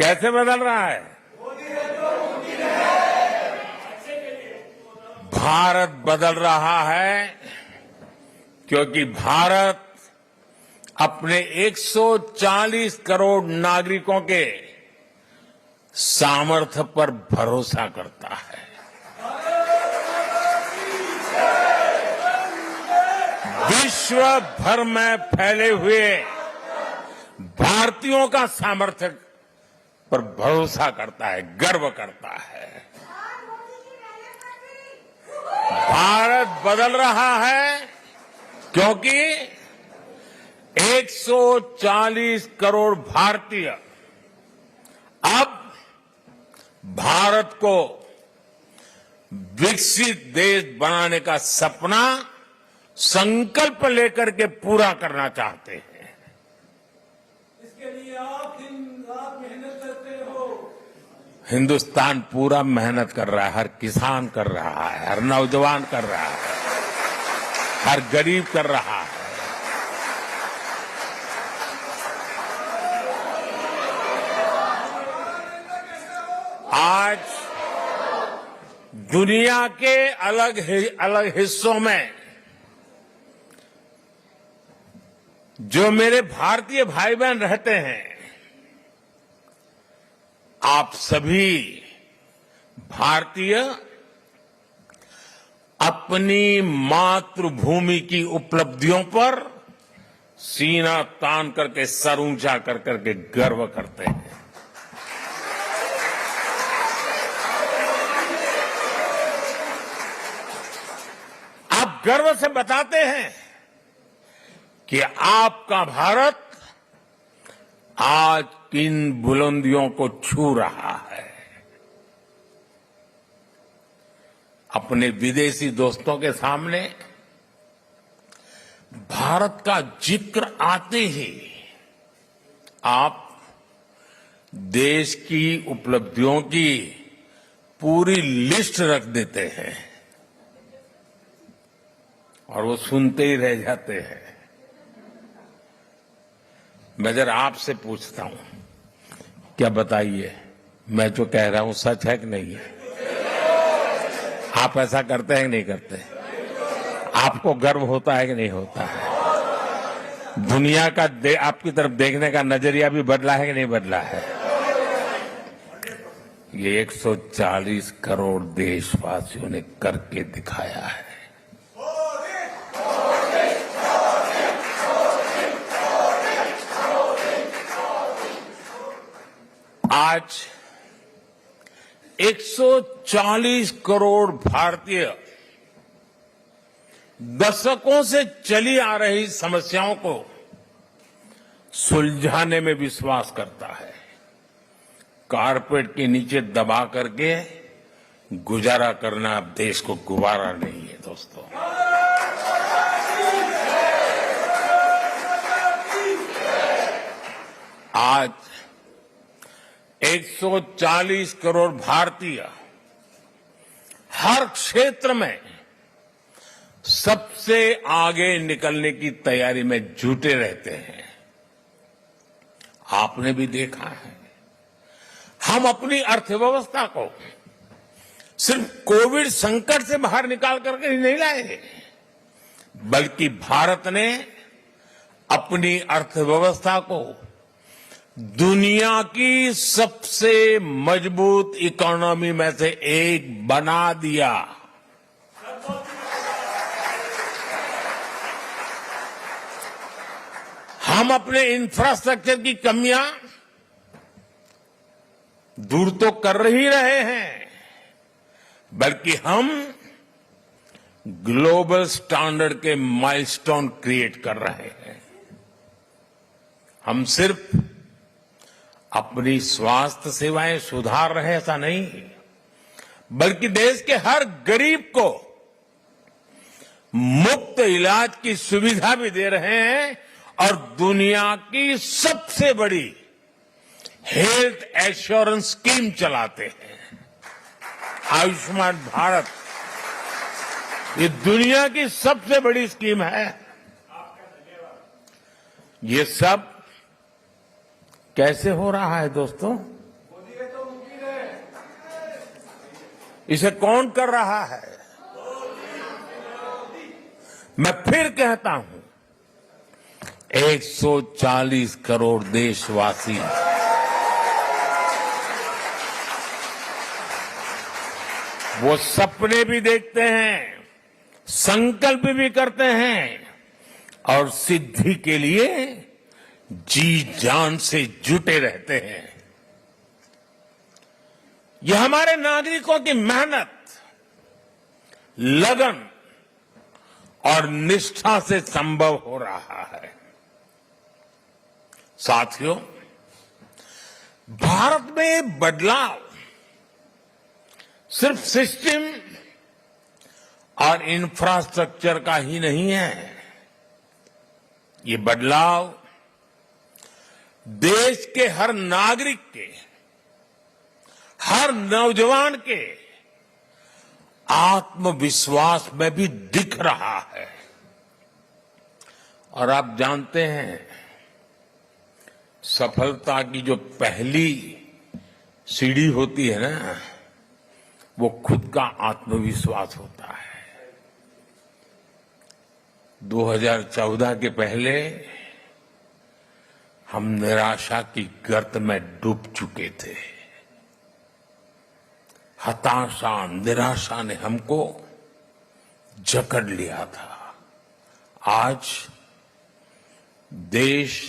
कैसे बदल रहा है? भारत बदल रहा है क्योंकि भारत अपने 140 करोड़ नागरिकों के सामर्थ्य पर भरोसा करता है। विश्व भर में फैले हुए भारतीयों का सामर्थ्य पर भरोसा करता है, गर्व करता है। भारत बदल रहा है क्योंकि 140 करोड़ भारतीय अब भारत को विकसित देश बनाने का सपना संकल्प लेकर के पूरा करना चाहते हैं। इसके लिए आप मेहनत करते हो। हिंदुस्तान पूरा मेहनत कर रहा है, हर किसान कर रहा है, हर नौजवान कर रहा है, हर गरीब कर रहा है। आज दुनिया के अलग हिस्सों में जो मेरे भारतीय भाई बहन रहते हैं, आप सभी भारतीय अपनी मातृभूमि की उपलब्धियों पर सीना तान करके, सर ऊंचा कर करके गर्व करते हैं। आप गर्व से बताते हैं कि आपका भारत आज किन बुलंदियों को छू रहा है। अपने विदेशी दोस्तों के सामने भारत का जिक्र आते ही आप देश की उपलब्धियों की पूरी लिस्ट रख देते हैं और वो सुनते ही रह जाते हैं। मैं जरा आपसे पूछता हूं, क्या बताइए, मैं जो कह रहा हूं सच है कि नहीं है? आप ऐसा करते हैं कि नहीं करते? आपको गर्व होता है कि नहीं होता है? दुनिया का आपकी तरफ देखने का नजरिया भी बदला है कि नहीं बदला है? ये 140 करोड़ देशवासियों ने करके दिखाया है। आज 140 करोड़ भारतीय दशकों से चली आ रही समस्याओं को सुलझाने में विश्वास करता है। कारपेट के नीचे दबा करके गुजारा करना अब देश को गुवारा नहीं है दोस्तों। आज 140 करोड़ भारतीय हर क्षेत्र में सबसे आगे निकलने की तैयारी में जुटे रहते हैं। आपने भी देखा है, हम अपनी अर्थव्यवस्था को सिर्फ कोविड संकट से बाहर निकाल करके ही नहीं लाए, बल्कि भारत ने अपनी अर्थव्यवस्था को दुनिया की सबसे मजबूत इकोनॉमी में से एक बना दिया। हम अपने इंफ्रास्ट्रक्चर की कमियां दूर तो कर ही रहे हैं, बल्कि हम ग्लोबल स्टैंडर्ड के माइलस्टोन क्रिएट कर रहे हैं। हम सिर्फ अपनी स्वास्थ्य सेवाएं सुधार रहे ऐसा नहीं, बल्कि देश के हर गरीब को मुफ्त इलाज की सुविधा भी दे रहे हैं और दुनिया की सबसे बड़ी हेल्थ एश्योरेंस स्कीम चलाते हैं। आयुष्मान भारत ये दुनिया की सबसे बड़ी स्कीम है। ये सब कैसे हो रहा है दोस्तों? इसे कौन कर रहा है? मैं फिर कहता हूं, 140 करोड़ देशवासी वो सपने भी देखते हैं, संकल्प भी करते हैं और सिद्धि के लिए जी जान से जुटे रहते हैं। यह हमारे नागरिकों की मेहनत, लगन और निष्ठा से संभव हो रहा है। साथियों, भारत में बदलाव सिर्फ सिस्टम और इंफ्रास्ट्रक्चर का ही नहीं है। ये बदलाव देश के हर नागरिक के, हर नौजवान के आत्मविश्वास में भी दिख रहा है। और आप जानते हैं, सफलता की जो पहली सीढ़ी होती है ना, वो खुद का आत्मविश्वास होता है। 2014 के पहले हम निराशा की गर्त में डूब चुके थे। हताशा, निराशा ने हमको जकड़ लिया था। आज देश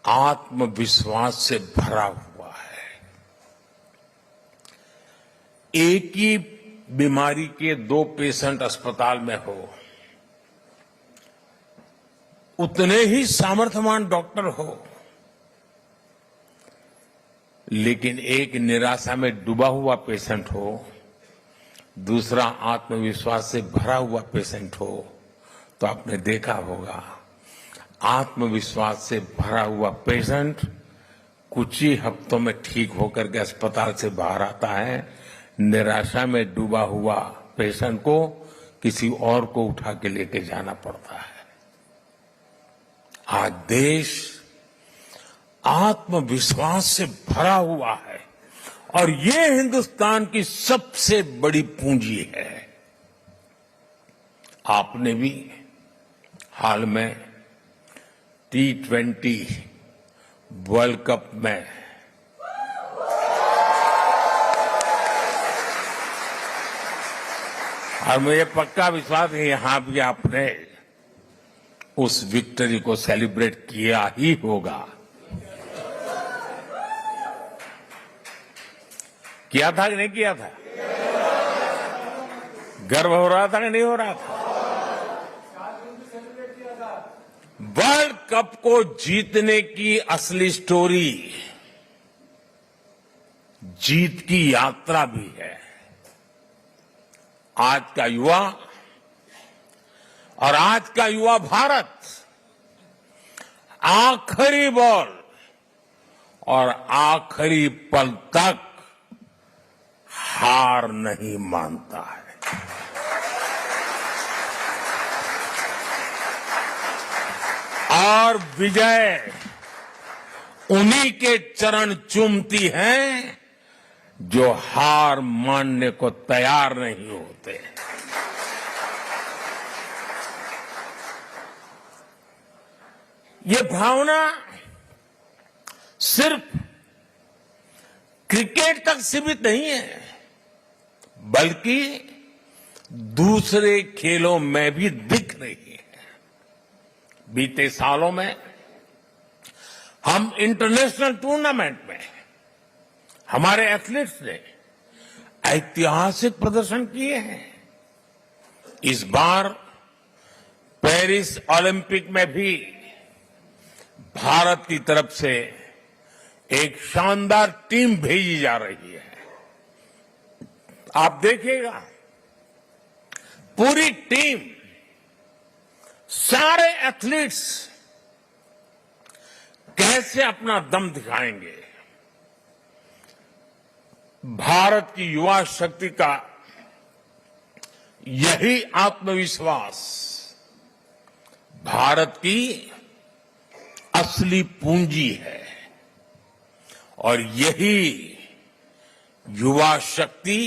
आत्मविश्वास से भरा हुआ है। एक ही बीमारी के 2 पेशेंट अस्पताल में हो, उतने ही सामर्थ्यवान डॉक्टर हो, लेकिन एक निराशा में डूबा हुआ पेशेंट हो, दूसरा आत्मविश्वास से भरा हुआ पेशेंट हो, तो आपने देखा होगा आत्मविश्वास से भरा हुआ पेशेंट कुछ ही हफ्तों में ठीक होकर के अस्पताल से बाहर आता है। निराशा में डूबा हुआ पेशेंट को किसी और को उठा के लेके जाना पड़ता है। आज देश आत्मविश्वास से भरा हुआ है और ये हिंदुस्तान की सबसे बड़ी पूंजी है। आपने भी हाल में T20 वर्ल्ड कप में और मुझे पक्का विश्वास है यहां भी आपने उस विक्ट्री को सेलिब्रेट किया ही होगा। किया था कि नहीं किया था? गर्व हो रहा था कि नहीं हो रहा था? वर्ल्ड कप को जीतने की असली स्टोरी जीत की यात्रा भी है। आज का युवा और आज का युवा भारत आखिरी बॉल और आखिरी पल तक हार नहीं मानता है। और विजय उन्हीं के चरण चूमती है जो हार मानने को तैयार नहीं होते। ये भावना सिर्फ क्रिकेट तक सीमित नहीं है, बल्कि दूसरे खेलों में भी दिख रही है। बीते सालों में हम इंटरनेशनल टूर्नामेंट में हमारे एथलीट्स ने ऐतिहासिक प्रदर्शन किए हैं। इस बार पेरिस ओलंपिक में भी भारत की तरफ से एक शानदार टीम भेजी जा रही है। आप देखिएगा, पूरी टीम, सारे एथलीट्स कैसे अपना दम दिखाएंगे। भारत की युवा शक्ति का यही आत्मविश्वास भारत की असली पूंजी है और यही युवा शक्ति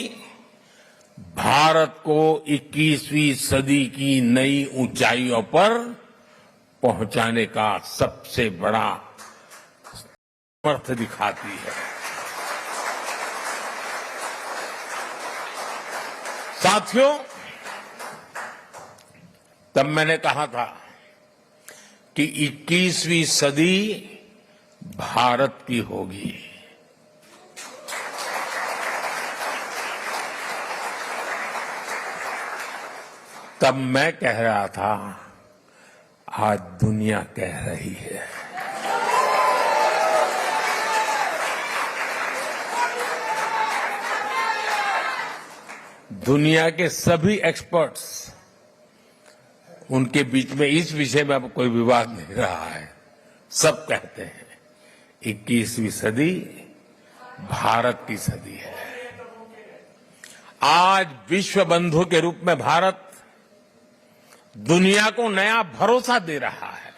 भारत को 21वीं सदी की नई ऊंचाइयों पर पहुंचाने का सबसे बड़ा सामर्थ्य दिखाती है। साथियों, तब मैंने कहा था कि 21वीं सदी भारत की होगी। तब मैं कह रहा था, आज दुनिया कह रही है। दुनिया के सभी एक्सपर्ट्स, उनके बीच में इस विषय में अब कोई विवाद नहीं रहा है। सब कहते हैं 21वीं सदी भारत की सदी है। आज विश्व बंधु के रूप में भारत दुनिया को नया भरोसा दे रहा है।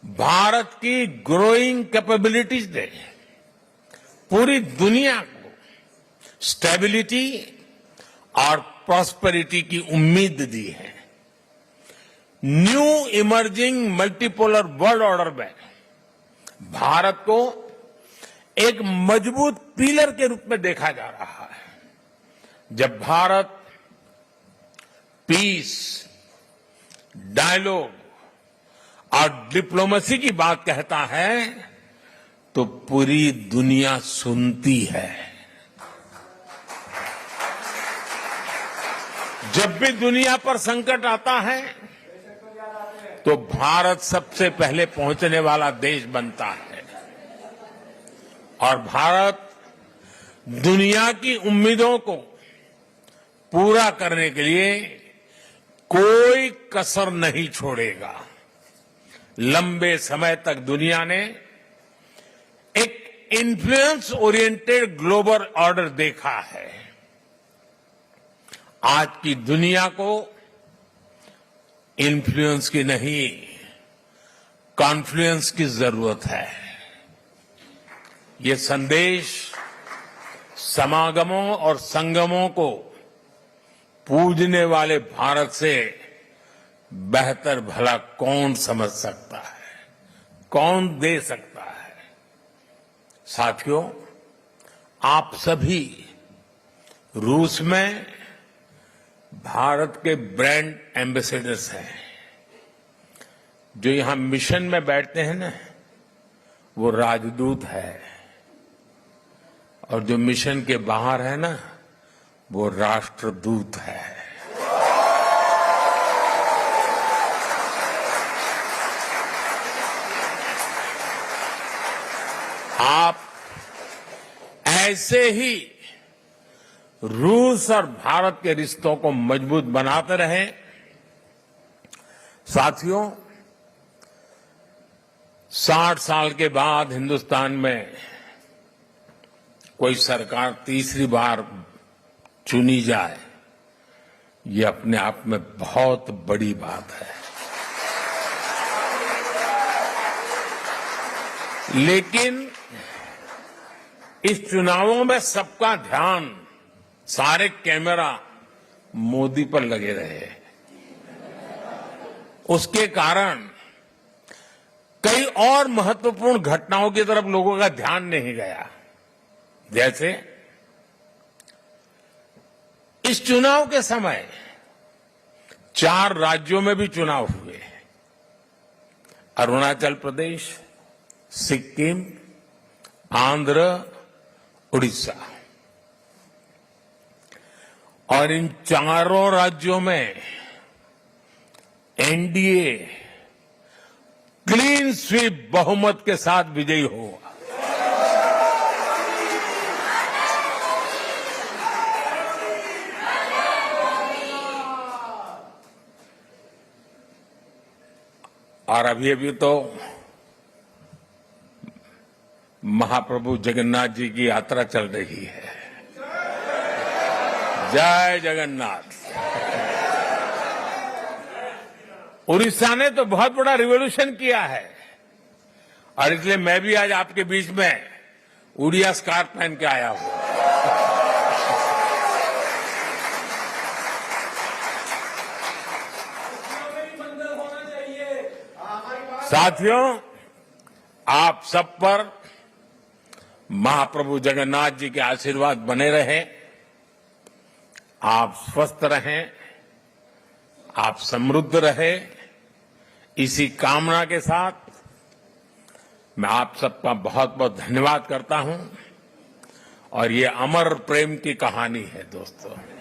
भारत की ग्रोइंग कैपेबिलिटीज ने पूरी दुनिया को स्टेबिलिटी और प्रॉस्पेरिटी की उम्मीद दी है। New emerging multipolar world order में भारत को एक मजबूत पिलर के रूप में देखा जा रहा है। जब भारत पीस, डायलॉग और डिप्लोमेसी की बात कहता है तो पूरी दुनिया सुनती है। जब भी दुनिया पर संकट आता है तो भारत सबसे पहले पहुंचने वाला देश बनता है और भारत दुनिया की उम्मीदों को पूरा करने के लिए कोई कसर नहीं छोड़ेगा। लंबे समय तक दुनिया ने एक इन्फ्लुएंस ओरिएंटेड ग्लोबल ऑर्डर देखा है। आज की दुनिया को इन्फ्लुएंस की नहीं, कॉन्फ्लुएंस की जरूरत है। ये संदेश समागमों और संगमों को पूजने वाले भारत से बेहतर भला कौन समझ सकता है, कौन दे सकता है। साथियों, आप सभी रूस में भारत के ब्रांड एम्बेसडर्स हैं। जो यहां मिशन में बैठते हैं ना, वो राजदूत है, और जो मिशन के बाहर है ना, वो राष्ट्रदूत है। आप ऐसे ही रूस और भारत के रिश्तों को मजबूत बनाते रहें। साथियों, 60 साल के बाद हिंदुस्तान में कोई सरकार तीसरी बार चुनी जाए, ये अपने आप में बहुत बड़ी बात है। लेकिन इस चुनावों में सबका ध्यान, सारे कैमरा मोदी पर लगे रहे। उसके कारण कई और महत्वपूर्ण घटनाओं की तरफ लोगों का ध्यान नहीं गया। जैसे इस चुनाव के समय 4 राज्यों में भी चुनाव हुए। अरुणाचल प्रदेश, सिक्किम, आंध्र, उड़ीसा। और इन चारों राज्यों में एनडीए क्लीन स्वीप बहुमत के साथ विजयी हुआ। और अभी तो महाप्रभु जगन्नाथ जी की यात्रा चल रही है। जय जगन्नाथ। उड़ीसा ने तो बहुत बड़ा रिवॉल्यूशन किया है, और इसलिए मैं भी आज आपके बीच में उड़िया स्कार्फ पहन के आया हूं। साथियों, आप सब पर महाप्रभु जगन्नाथ जी के आशीर्वाद बने रहे। आप स्वस्थ रहें, आप समृद्ध रहे, इसी कामना के साथ मैं आप सबका बहुत बहुत धन्यवाद करता हूं। और ये अमर प्रेम की कहानी है दोस्तों।